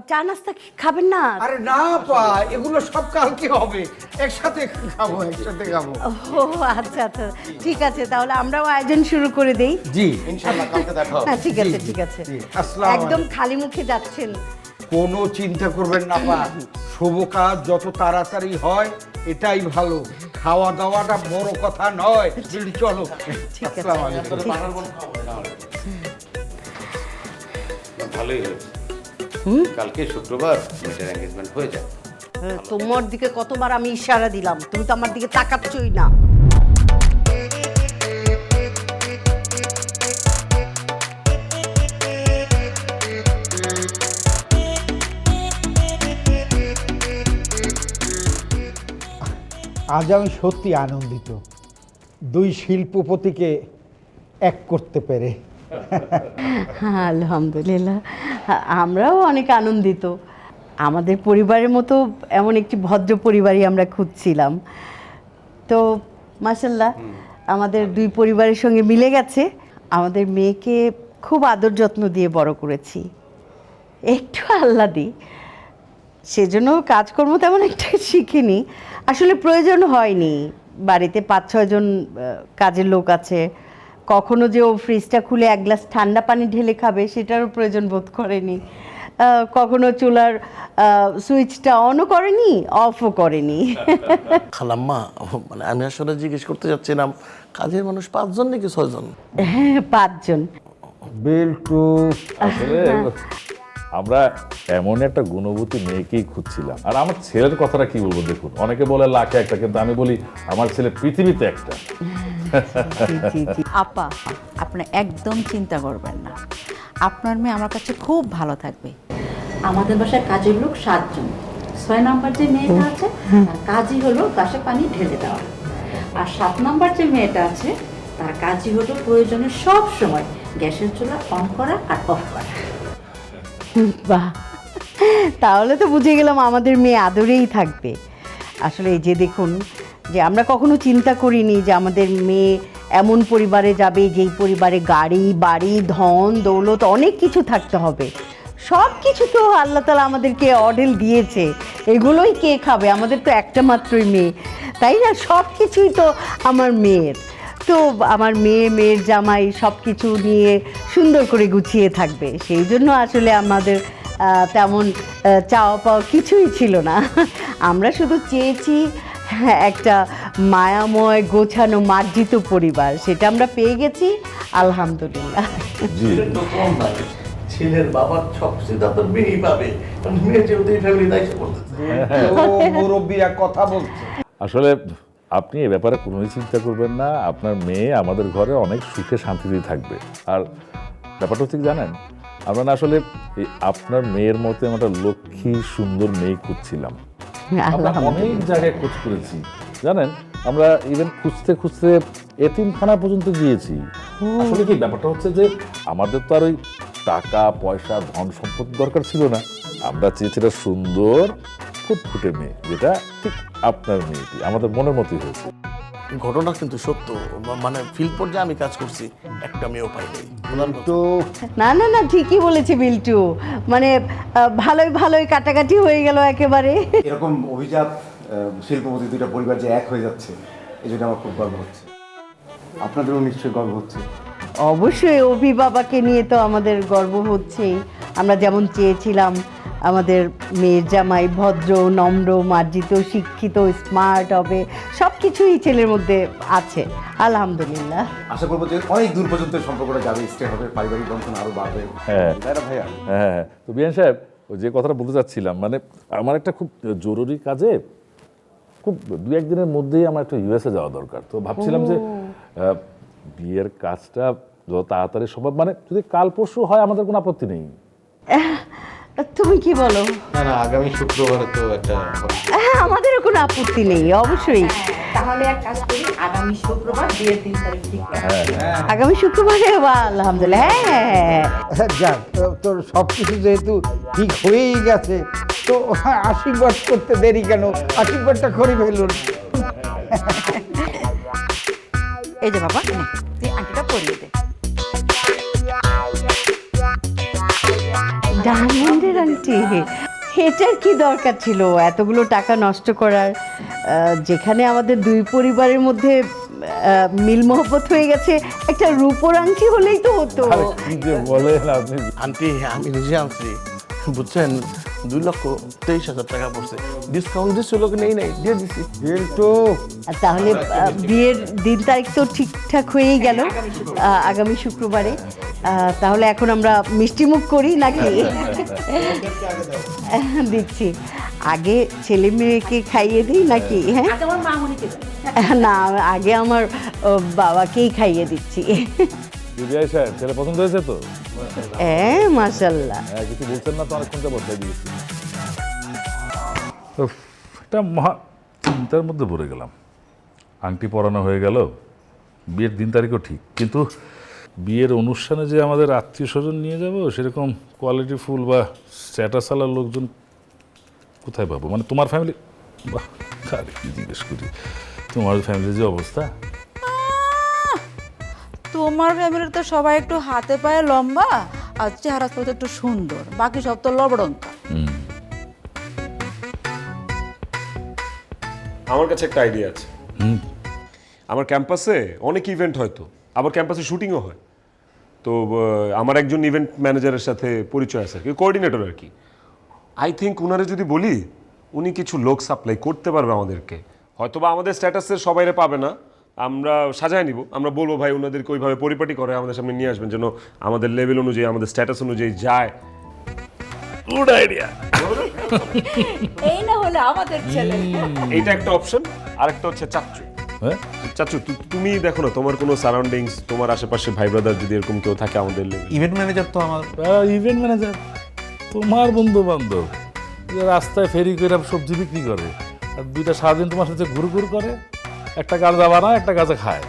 চা নাস্তা খাবেন না? আরে না পা, এগুলো সব কালকে হবে, একসাথে খাবো, একসাথে খাবো। ও আচ্ছা আচ্ছা ঠিক আছে, তাহলে আমরাও আয়োজন শুরু করে দেই। জি ইনশাআল্লাহ কালকে দেখা হবে। হ্যাঁ ঠিক আছে ঠিক আছে। জি, আসসালামু একদম আলাইকুম। খালি মুখে যাচ্ছেন। কোনো চিন্তা করবেন না পা, শুভ কাজ যত তাড়াতাড়ি হয় এটাই ভালো, খাওয়া দাওয়াটা বড় কথা নয়। বিল্টু চলো। ঠিক আছে। আসসালামু আলাইকুম। ভালোই হয়েছে, কালকে শুক্রবার মেয়েটার এঙ্গেজমেন্ট হয়ে যায়। তোমার দিকে কতবার আমি ইশারা দিলাম, তুমি তো আমার দিকে তাকাচ্ছই না। আজ আমি সত্যি আনন্দিত, দুই শিল্পপতিকে এক করতে পেরে। আলহামদুলিল্লাহ, আমরাও অনেক আনন্দিত। আমাদের পরিবারের মতো এমন একটি ভদ্র পরিবারই আমরা খুঁজছিলাম। তো মাশাল্লাহ আমাদের দুই পরিবারের সঙ্গে মিলে গেছে। আমাদের মেয়েকে খুব আদর যত্ন দিয়ে বড় করেছি, একটু আহ্লাদি, সেজন্য কাজকর্ম তেমন একটা শিখিনি, আসলে প্রয়োজন হয়নি। বাড়িতে 5-6 জন কাজের লোক আছে, কখনো যে ও ফ্রিজটা খুলে এক গ্লাস ঠান্ডা পানি ঢেলে খাবে সেটারও প্রয়োজন বোধ করেনি, কখনো চুলার সুইচটা অনও করেনি, অফও করেনি। খালাম্মা, মানে আমি আসলে জিজ্ঞেস করতে যাচ্ছিলাম, কাজের মানুষ 5 জন নাকি 6 জন? হ্যাঁ 5 জন। বিল্টু আসলে আমরা এমন একটা গুণবতী মেয়েকেই খুঁজছিলাম। আর আমার ছেলের কথাটা কি বলবো, দেখুন, অনেকে বলে লাখে একটা, কিন্তু আমি বলি আমার ছেলে পৃথিবীতে একটা। আপা, আপনি একদম চিন্তা করবেন না, আপনার মেয়ে আমার কাছে খুব ভালো থাকবে। আমাদের বাসায় কাজের লোক 7 জন। 6 নম্বর যে মেয়েটা আছে তার কাজই হলো গ্লাসে পানি ঢেলে দেওয়া, আর 7 নম্বর যে মেয়েটা আছে তার কাজই হলো প্রয়োজনে সব সময় গ্যাসের চুলা অন করা আর অফ করা। বাহ, তাহলে তো বুঝে গেলাম আমাদের মেয়ে আদরেই থাকবে। আসলে এই যে দেখুন, যে আমরা কখনো চিন্তা করিনি যে আমাদের মেয়ে এমন পরিবারে যাবে যেই পরিবারে গাড়ি বাড়ি ধন দৌলত অনেক কিছু থাকতে হবে। সব কিছু তো আল্লাহ তাআলা আমাদেরকে অডেল দিয়েছে, এগুলোই কে খাবে? আমাদের তো একটা মাত্রই মেয়ে, তাই না? সব কিছুই তো আমার মেয়ের। তো আমার মেয়ের জামাই সব কিছু নিয়ে সুন্দর করে গুছিয়ে থাকবে, সেই জন্য আসলে আমাদের তেমন চাওয়া পাওয়া কিছুই ছিল না। আমরা শুধু চেয়েছি একটা মায়াময় গোছানো মার্জিত পরিবার, সেটা আমরা পেয়ে গেছি আলহামদুলিল্লাহ। জি, তো কম নাই, ছেলের বাবার সবচেয়ে তো মেয়েই পাবে, কারণ মেয়ে যেহেতু এই ফ্যামিলি দায়িত্ব করতেছে। মুরব্বীরা কথা বলছে। আসলে আপনি এ ব্যাপারে কোনোই চিন্তা করবেন না, আপনার মেয়ে আমাদের ঘরে অনেক সুখে শান্তিতে থাকবে। আর ব্যাপারটা হচ্ছে কি জানেন, আমরা না আসলে এই আপনার মেয়ের মতো একটা লক্ষ্মী সুন্দর মেয়ে খুঁজছিলাম। আমরা অনেক জায়গায় খোঁজ করেছি জানেন, আমরা ইভেন খুঁজতে খুঁজতে এতিমখানা পর্যন্ত গিয়েছি। আসলে কি ব্যাপারটা হচ্ছে যে আমাদের তো আর ওই টাকা পয়সা ধন সম্পদ দরকার ছিল না, আমরা চেয়েছিলাম সুন্দর ফুটফুটে মেয়ে, যেটা ঠিক আপনার মেয়েটি আমাদের মনের মতোই হয়েছে। ঘটনা কিন্তু সত্য, মানে ফিল্ড পর্যায়ে আমি কাজ করছি, একটা মেয়েও পাইনি। তো না না না, ঠিকই বলেছে বিল্টু, মানে ভালোই কাটাকাটি হয়ে গেল একেবারে। এরকম অভিজাত শিল্পপতি দুইটা পরিবার যে এক হয়ে যাচ্ছে, এই জন্য আমার খুব গর্ব হচ্ছে। আপনাদেরও নিশ্চয়ই গর্ব হচ্ছে। অবশ্যই অভিভাবককে নিয়ে তো আমাদের গর্ব হচ্ছেই। আমরা যেমন চেয়েছিলাম আমাদের মেয়ের জামাই ভদ্র নম্র মার্জিত শিক্ষিত স্মার্ট হবে, সব কিছুই ছেলের মধ্যে আছে আলহামদুলিল্লাহ। আশা করবো যে অনেক দূর পর্যন্ত এই সম্পর্কটা যাবে, স্টে হবে, পারিবারিক বন্ধন আরও বাড়বে। হ্যাঁ। তাই না ভাইয়া? হ্যাঁ, তো বিয়ান সাহেব, ওই যে কথাটা বলতে চাচ্ছিলাম, মানে আমার একটা খুব জরুরি কাজে খুব 2-1 দিনের মধ্যেই আমার একটা ইউএসএ যাওয়া দরকার। তো ভাবছিলাম যে বিয়ের কাজটা যত তাড়াতাড়ি সম্ভব, মানে যদি কাল পরশু হয় আমাদের কোনো আপত্তি নেই। তুমি কি বলো? না না, আগামী শুক্রবারে তো একটা হ্যাঁ, আমাদেরও কোনো আপত্তি নেই, অবশ্যই। তাহলে এক কাজ করি, আগামী শুক্রবার বিয়ের 3 তারিখ ঠিক আগামী শুক্রবারে, আলহামদুলিল্লাহ। হ্যাঁ, যাক, তোর সব কিছু যেহেতু ঠিক হয়েই গেছে, তো আশীর্বাদ করতে দেরি কেন? আশীর্বাদটা করে ফেলুন। এই যে বাবা, নে, তুই আংটিটা পরিয়ে দে। ডায়মন্ডের আংটি, এটার কি দরকার ছিল এতগুলো টাকা নষ্ট করার? যেখানে আমাদের দুই পরিবারের মধ্যে মিল মহব্বত হয়ে গেছে, একটা রূপোর আংটি হলেই তো হতো। কি যে বলেন আপনি! আন্টি আমি নিজে আনছি, বুঝছেন, 2,23,000 টাকা পড়ছে। ডিসকাউন্ট দিচ্ছিল কি নেই নাই, দিয়ে দিছি। কিন্তু তাহলে বিয়ের দিন তারিখ তো ঠিকঠাক হয়েই গেল, আগামী শুক্রবারে। তাহলে এখন আমরা মিষ্টি মুখ করি নাকি? দিচ্ছি, আগে ছেলে মেয়েকে খাইয়ে দিই নাকি? হ্যাঁ, না, আগে আমার বাবাকেই খাইয়ে দিচ্ছি। বিবিআই সাহেব, ছেলে পছন্দ হয়েছে তো? হ্যাঁ, মাশাল্লাহ। কিছু বলছেন না তো, অনেকক্ষণ তো বদলাই দিয়েছি। এটা মহা চিন্তার মধ্যে পড়ে গেলাম। আংটি পরানো হয়ে গেল, বিয়ের দিন তারিখও ঠিক, কিন্তু বিয়ের অনুষ্ঠানে যে আমাদের আত্মীয় স্বজন নিয়ে যাব, সেরকম কোয়ালিটি ফুল বা স্ট্যাটাসওয়ালা লোকজন কোথায় পাবো? মানে তোমার ফ্যামিলি, বাহ, আরে কি জিজ্ঞেস করি, তোমার ফ্যামিলির যে অবস্থা। তোমার ফ্যামিলির তো সবাই একটু হাতে পায়ে লম্বা, আর চেহারা তো একটু সুন্দর, বাকি সব তো লবড়ন্ত। আমার কাছে একটা আইডিয়া আছে। আমার ক্যাম্পাসে অনেক ইভেন্ট হয়, তো আবার ক্যাম্পাসে শুটিংও হয়। তো আমার একজন ইভেন্ট ম্যানেজারের সাথে পরিচয় আছে, কোঅর্ডিনেটর আর কি। আই থিঙ্ক উনারে যদি বলি, উনি কিছু লোক সাপ্লাই করতে পারবে আমাদেরকে। হয়তো বা আমাদের স্ট্যাটাসের সবাইরে পাবে না, আমরা সাজায় নিব। আমরা বলবো ভাই ওনাদেরকে ওইভাবে পরিপাটি করে আমাদের সামনে নিয়ে আসবেন, যেন আমাদের লেভেল অনুযায়ী, আমাদের স্ট্যাটাস অনুযায়ী যায়। Good idea. এই না হলে আমাদের ছেলে। এইটা একটা অপশন। আরেকটা হচ্ছে চাচ্চু। হ্যাঁ, চাচ্চু, তুমি দেখো না, তোমার কোনো সারাউন্ডিংস, তোমার আশেপাশে ভাই ব্রাদার যদি এরকম কেউ থাকে আমাদের লেভেল। ইভেন্ট ম্যানেজার তো আমার। ইভেন্ট ম্যানেজার তোমার বন্ধু বান্ধব, রাস্তায় ফেরি করে সবজি বিক্রি করে, আর 2টা সারাদিন তোমার সাথে ঘুর ঘুর করে, একটা গাঁজা বানায়, একটা গাঁজা খায়।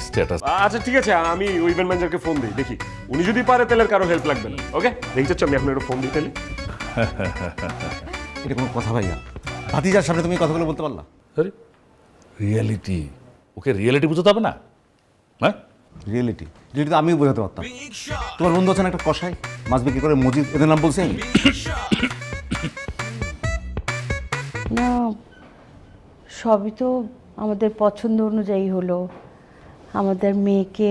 স্ট্যাটাস। আচ্ছা ঠিক আছে, আমি ওই ইভেন্ট ম্যানেজারকে ফোন দিই, দেখি উনি যদি পারে তাহলে আর কারো হেল্প লাগবে না। ওকে, দেখি চাচ্ছ, আমি এখন একটু ফোন দিই তাহলে। এটা কোনো কথা ভাইয়া? ভাতিজার সামনে তুমি কথাগুলো বলতে পারলা? আরে রিয়েলিটি, ওকে রিয়েলিটি বুঝতে হবে না? হ্যাঁ, রিয়েলিটি তো আমিও বোঝাতে পারতাম। তোমার বন্ধু আছেন একটা কষাই, মাছ বিক্রি করে, মজিদ, এদের নাম বলছি আমি? না, সবই তো আমাদের পছন্দ অনুযায়ী হলো। আমাদের মেয়েকে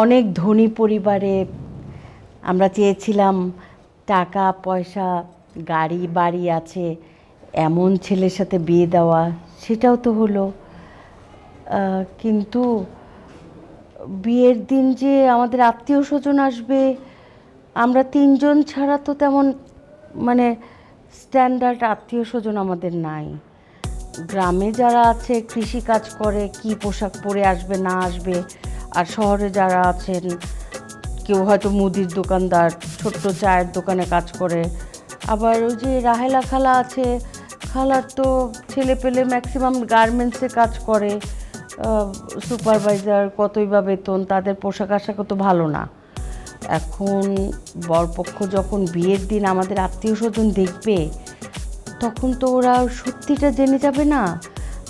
অনেক ধনী পরিবারে, আমরা চেয়েছিলাম টাকা পয়সা, গাড়ি বাড়ি আছে এমন ছেলের সাথে বিয়ে দেওয়া, সেটাও তো হলো। কিন্তু বিয়ের দিন যে আমাদের আত্মীয় স্বজন আসবে, আমরা 3 জন ছাড়া তো তেমন মানে স্ট্যান্ডার্ড আত্মীয় স্বজন আমাদের নাই। গ্রামে যারা আছে কৃষি কাজ করে, কি পোশাক পরে আসবে না আসবে, আর শহরে যারা আছেন, কেউ হয়তো মুদির দোকানদার, ছোট্ট চায়ের দোকানে কাজ করে। আবার ওই যে রাহেলা খালা আছে, খালার তো ছেলে পেলে ম্যাক্সিমাম গার্মেন্টসে কাজ করে, সুপারভাইজার, কতই বা বেতন, তাদের পোশাক আশাক তো ভালো না। এখন বরপক্ষ যখন বিয়ের দিন আমাদের আত্মীয় স্বজন দেখবে, তখন তো ওরা সত্যিটা জেনে যাবে না,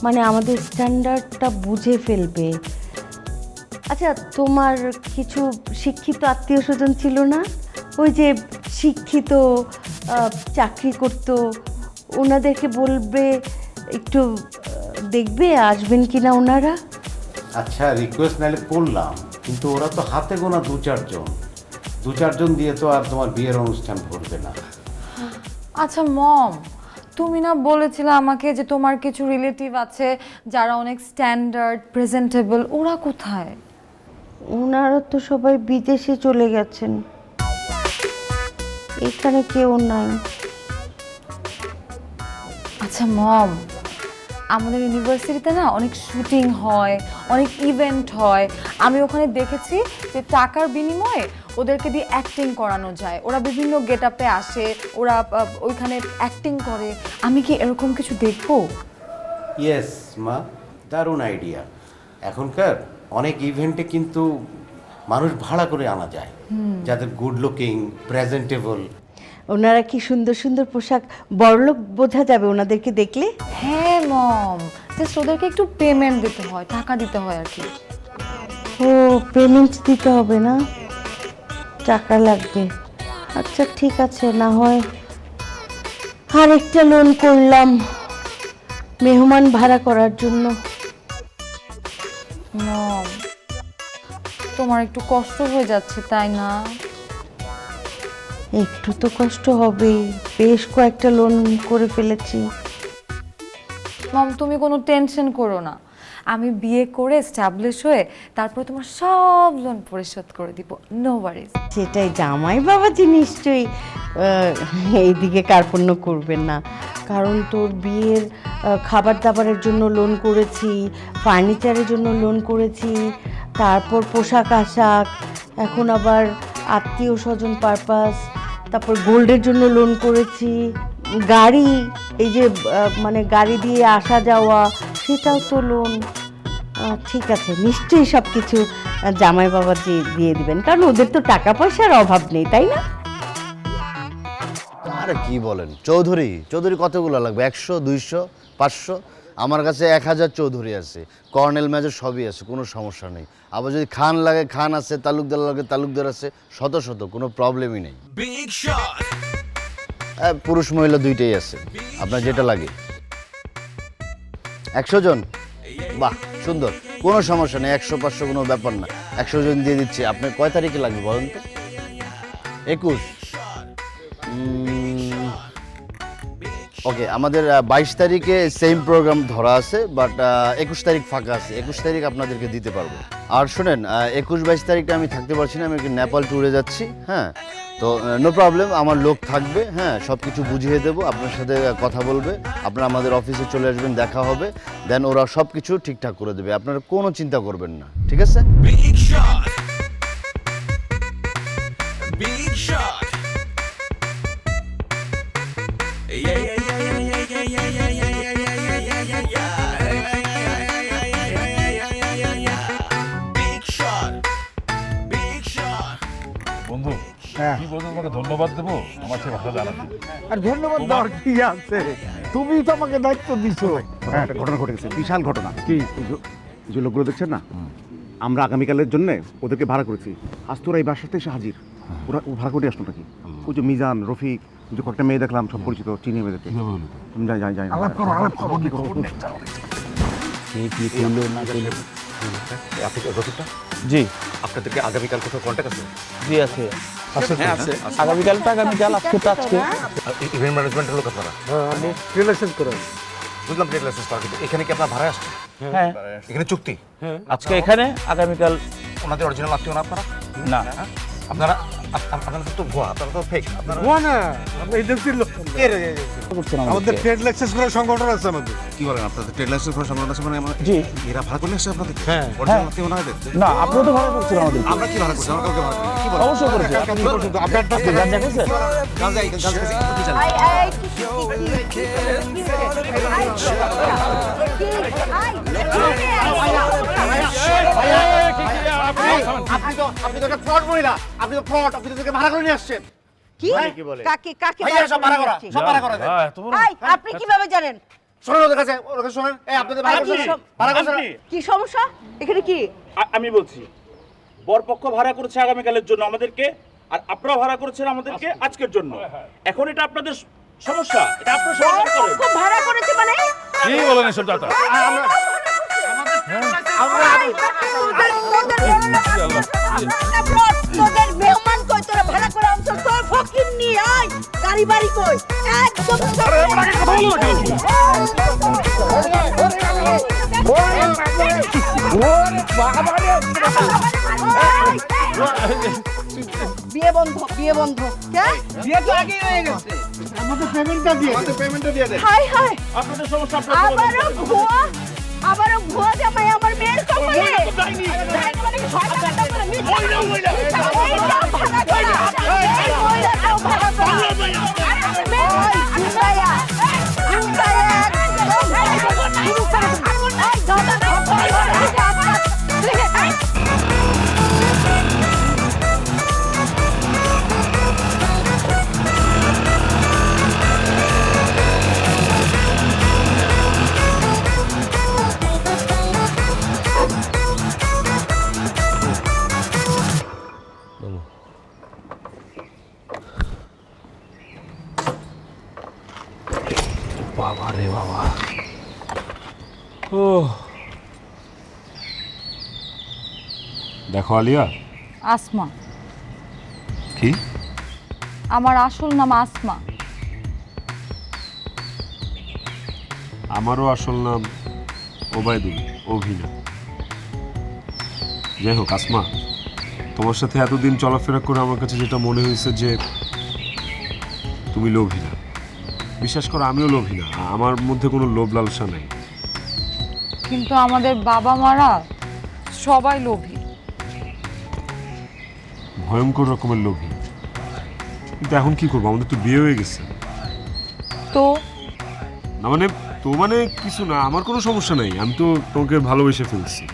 মানে আমাদের স্ট্যান্ডার্ডটা বুঝে ফেলবে। আচ্ছা, তোমার কিছু শিক্ষিত আত্মীয় স্বজন ছিল না? ওই যে শিক্ষিত, চাকরি করতো, ওনাদেরকে বলবে একটু দেখবে আসবেন কিনা ওনারা। আচ্ছা, রিকোয়েস্ট নাইলে করলাম, কিন্তু ওরা তো হাতে গোনা 2-4 জন দিয়ে তো আর তোমার বিয়ের অনুষ্ঠান করবে না। আচ্ছা মম, তুমি না বলেছিলে আমাকে যে তোমার কিছু রিলেটিভ আছে যারা অনেক স্ট্যান্ডার্ড প্রেজেন্টেবল, ওরা কোথায়? ওনারা তো সবাই বিদেশে চলে গেছেন, এখানে কেউ নাই। আচ্ছা মম, আমাদের ইউনিভার্সিটিতে না অনেক শুটিং হয়, অনেক ইভেন্ট হয়, আমি ওখানে দেখেছি যে টাকার বিনিময়ে ওদেরকে দিয়ে অ্যাক্টিং করানো যায়, ওরা বিভিন্ন গেট আপে আসে, ওরা ওইখানে অ্যাক্টিং করে। আমি কি এরকম কিছু দেখবো? ইয়েস মা, দারুণ আইডিয়া। এখনকার অনেক ইভেন্টে কিন্তু মানুষ ভাড়া করে আনা যায়, যাদের গুড লুকিং, প্রেজেন্টেবল। ওনারা কি সুন্দর সুন্দর পোশাক, বড়লোক বোঝা যাবে ওনাদেরকে দেখলে। হ্যাঁ মম, জাস্ট ওদেরকে একটু পেমেন্ট দিতে হয়, টাকা দিতে হয় আর কি। ও, পেমেন্ট দিতে হবে না, টাকা লাগবে। আচ্ছা ঠিক আছে, না হয় আরেকটা লোন করলাম মেহমান ভাড়া করার জন্য। মম, তোমার একটু কষ্ট হয়ে যাচ্ছে তাই না? একটু তো কষ্ট হবেই, বেশ কয়েকটা লোন করে ফেলেছি। মম, তুমি কোনো টেনশন করো না, আমি বিয়ে করে স্ট্যাবলিশ হয়ে তারপর তোমার সব লোন পরিশোধ করে দিব, নো ওয়ারিজ। সেটাই, জামাই বাবাজি নিশ্চয়ই এইদিকে কার্পণ্য করবেন না, কারণ তোর বিয়ের খাবার দাবারের জন্য লোন করেছি, ফার্নিচারের জন্য লোন করেছি, তারপর পোশাক আশাক, এখন আবার আত্মীয় স্বজন পারপাস, তারপর গোল্ডের জন্য লোন করেছি, গাড়ি, এই যে মানে গাড়ি দিয়ে আসা যাওয়া, সেটাও তো লোন। ঠিক আছে, নিশ্চয়ই সব কিছু জামাই বাবাজি দিয়ে দিবেন, কারণ ওদের তো টাকা পয়সার অভাব নেই, তাই না? আরে কি বলেন, চৌধুরী চৌধুরী কতগুলো লাগবে? 100, 200, 500? আমার কাছে 1000 চৌধুরী আছে, কর্নেল মেজর সবই আছে, কোনো সমস্যা নেই। আবার যদি খান লাগে খান আছে, তালুকদার লাগে তালুকদার আছে, শত শত, কোনো প্রবলেমই নেই। Big shot. পুরুষ মহিলা দুইটাই আছে, আপনার যেটা লাগে। 100 জন? বাহ, সুন্দর, কোনো সমস্যা নেই, 100 500 কোনো ব্যাপার না, 100 জন দিয়ে দিচ্ছি। আপনার কয় তারিখে লাগবে বলেন তো? 21? ওকে, আমাদের 22 তারিখে সেম প্রোগ্রাম ধরা আছে, বাট 21 তারিখ ফাঁকা আছে, 21 তারিখ আপনাদেরকে দিতে পারবো। আর শোনেন, 21-22 তারিখটা আমি থাকতে পারছি না, আমি নেপাল ট্যুরে যাচ্ছি। হ্যাঁ, তো নো প্রবলেম, আমার লোক থাকবে, হ্যাঁ, সব কিছু বুঝিয়ে দেবো, আপনার সাথে কথা বলবে, আপনারা আমাদের অফিসে চলে আসবেন, দেখা হবে, দেন ওরা সব কিছু ঠিকঠাক করে দেবে, আপনারা কোনো চিন্তা করবেন না, ঠিক আছে? Big shot. Big shot. Yeah, yeah, yeah, yeah, yeah, yeah, yeah, yeah, yeah, yeah, yeah, yeah, yeah. Big shot. Big shot. বন্ধু, হ্যাঁ। কি বলবো, তোমাকে ধন্যবাদ দেবো আমার সে ভাষা জানাতে। আর ধন্যবাদ দেওয়ার কি আছে, তুমি তো আমাকে দায়িত্ব দিছো। হ্যাঁ, একটা ঘটনা ঘটে গেছে, বিশাল ঘটনা। কি? এই যে লোকগুলো দেখছেন না, আমরা আগামীকালের জন্য ওদেরকে ভাড়া করেছি, আজ তোরা এই বাসাতে এসে হাজির। ওরা ভাড়া করে আসলো নাকি? ওই যে মিজান, রফিক, যে কয়েকটা মেয়ে দেখলাম, সব পরিচিত, চিনি মেয়েদেরকে। যাই যাই যাই, আলাপ করো, আলাপ করো। জি আপনাদেরকে আগামীকাল কোথাও কন্ট্যাক্ট আছে? জি আছে, আগামীকালটা আগামীকাল, আজকে তো আজকে। ইভেন্ট ম্যানেজমেন্টের লোক আপনারা? আমি রিলেশন করে বুঝলাম, ট্রেড লাইসেন্স পাওয়া, কিন্তু এখানে কি আপনার ভাড়া আসছে? হ্যাঁ, এখানে চুক্তি? আজকে এখানে, আগামীকাল ওনাদের অরিজিনাল আত্মীয় না আপনারা? না। আপনারা আপনারা তো ভুয়া, আপনারা তো ফেক। আপনারা না, আমরা এজেন্সির লোক। আমাদের ট্রেড লাইসেন্স করার সংগঠন আছে আমাদের। কি বলেন, আপনাদের ট্রেড লাইসেন্স করার সংগঠন আছে? মানে জি। এরা ভাড়া করে আসছে আপনাদের? হ্যাঁ। অরিজিনাল আত্মীয় না এদের? না, আপনি তো ভাড়া করছেন আমাদের। আমরা কি ভাড়া করছি? আমরা কাউকে ভাড়া করি? কি বলেন? অবশ্যই করেছি। আপনার গাঁজা খেয়েছেন? গাঁজা কি চালান? আপনি তো একটা ফ্রড মহিলা, আপনি তো ফ্রড, আপনি তো ভাড়া করে নিয়ে আসছেন। কি? কাকে কাকে ভাইয়া সব ভাড়া করা, সব ভাড়া করা। আপনি কিভাবে জানেন? শোনেন ওদের কাছে, ওদের কাছে শোনেন। এই আপনাদের ভাড়া করছেন, ভাড়া করছেন। কি সমস্যা এখানে? কি আমি বলছি, বরপক্ষ ভাড়া করেছে আগামীকালের জন্য আমাদেরকে, আর আপনারা ভাড়া করেছেন আমাদেরকে আজকের জন্য। এখন এটা আপনাদের সমস্যা, এটা আপনারা সমাধান করেন। ভাড়া করেছে মানে? কি বলেন এসব দাদা? তোদের মেহমান কই, তোরা ভাড়া করে আনছো, তোর ফকির নি আয়, গাড়ি বাড়ি কই, একদম বিয়ে বন্ধ, বিয়ে বন্ধ। বিয়ে তো আগেই হয়ে গেছে, আমাদের পেমেন্টটা দিয়ে, আমাদের পেমেন্টটা দিয়ে দেন। হাই হাই, আপনাদের সমস্যা আবারও ভুয়া। আবারও ভুয়া জামাই আমার মেয়ের কপালে ডাইনি মানে শয়তানটা করে মিথ্যা ওইটাও ভাড়া করা এই মহিলাটাও ভাড়া করা বাবা রে বাবা, ও দেখো আলিয়া। আসমা, কি? আমার আসল নাম আসমা। আমারও আসল নাম ওবায়দুল, অভিনা। যাই হোক আসমা, তোমার সাথে এতদিন চলাফেরা করে আমার কাছে যেটা মনে হয়েছে যে তুমি লোভী না। বিশ্বাস করো, আমিও লোভী না, আমার মধ্যে কোনো লোভ লালসা নাই। কিন্তু আমাদের বাবা মারা সবাই লোভী। ভয়ঙ্কর রকমের লোভী। কিন্তু এখন কি করবো, আমাদের তো বিয়ে হয়ে গেছে। তো না মানে কিছু না, আমার কোনো সমস্যা নাই। আমি তো তোমাকে ভালোবেসে ফেলছি।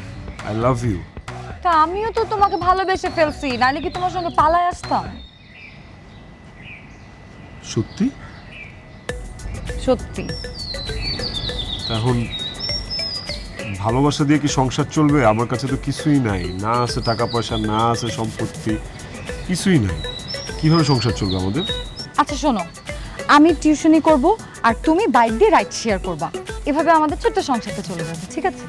I love you. তা আমিও তো তোমাকে ভালোবেসে ফেলছি, নাহলে কি তোমার সঙ্গে পালায় আসতাম? সত্যি? সত্যি। এখন ভালোবাসা দিয়ে কি সংসার চলবে? আমার কাছে তো কিছুই নাই, না আছে টাকা পয়সা, না আছে সম্পত্তি, কিছুই নাই। কিভাবে সংসার চলবে আমাদের? আচ্ছা শোনো, আমি টিউশনি করব আর তুমি বাইক দিয়ে রাইড শেয়ার করবা, এভাবে আমাদের ছোট্ট সংসারটা চলে যাবে, ঠিক আছে?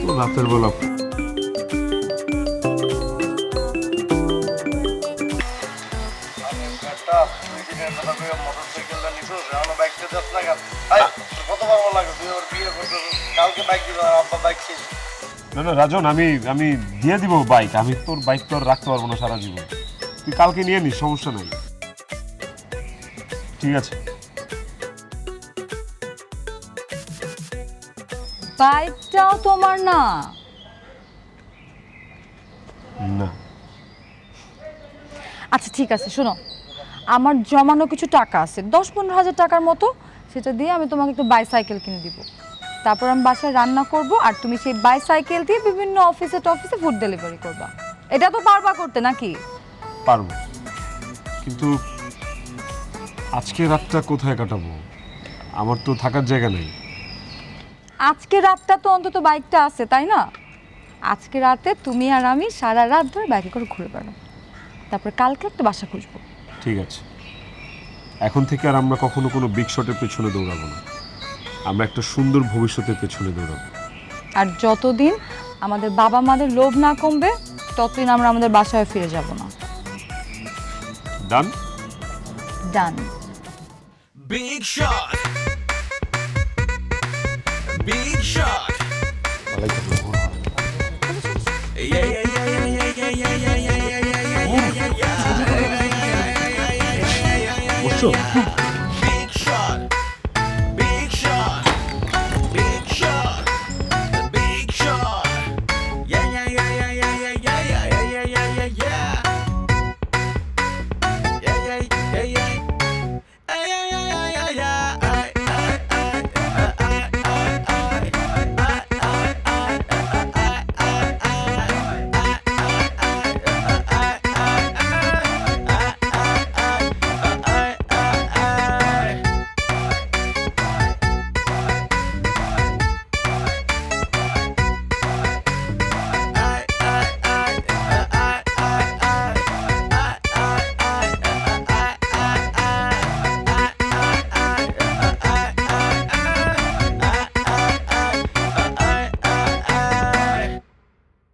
তো রাতের বেলা না না রাজন, আমি দিয়ে দিব বাইক। আমি তোর বাইক তো আর রাখতে পারবো না সারা জীবন। তুই কালকে নিয়ে নিস, সমস্যা নাই। ঠিক আছে। বাইকটাও তোমার না? না। আচ্ছা ঠিক আছে, শোনো, আমার জমানো কিছু টাকা আছে, 10-15 হাজার টাকার মতো, সেটা দিয়ে আমি তোমাকে একটু বাইসাইকেল কিনে দিব। তারপর আমি বাসায় রান্না করব আর তুমি সেই বাইসাইকেল দিয়ে বিভিন্ন অফিসে টফিসে ফুড ডেলিভারি করবা। এটা তো পারবা করতে নাকি? পারবো, কিন্তু আজকে রাতটা কোথায় কাটাবো? আমার তো থাকার জায়গা নেই। আজকে রাতটা তো অন্তত বাইকটা আছে, তাই না? আজকে রাতে তুমি আর আমি সারা রাত ধরে বাইকে করে ঘুরে বেড়াবো, তারপর কালকে একটা বাসা খুঁজবো। ঠিক আছে, এখন থেকে আর আমরা কখনো কোনো বিগ শটের পেছনে দৌড়াবো না, আমরা একটা সুন্দর ভবিষ্যতের পেছনে দৌড়াবো। আর যতদিন আমাদের বাবা মাদের লোভ না কমবে ততদিন আমরা আমাদের বাসায় ফিরে যাব না। ডান? ডান। Big shot. Big shot. Yeah, yeah, yeah, yeah, yeah, yeah, yeah, yeah, yeah, yeah, yeah, yeah, yeah, yeah. বসছো?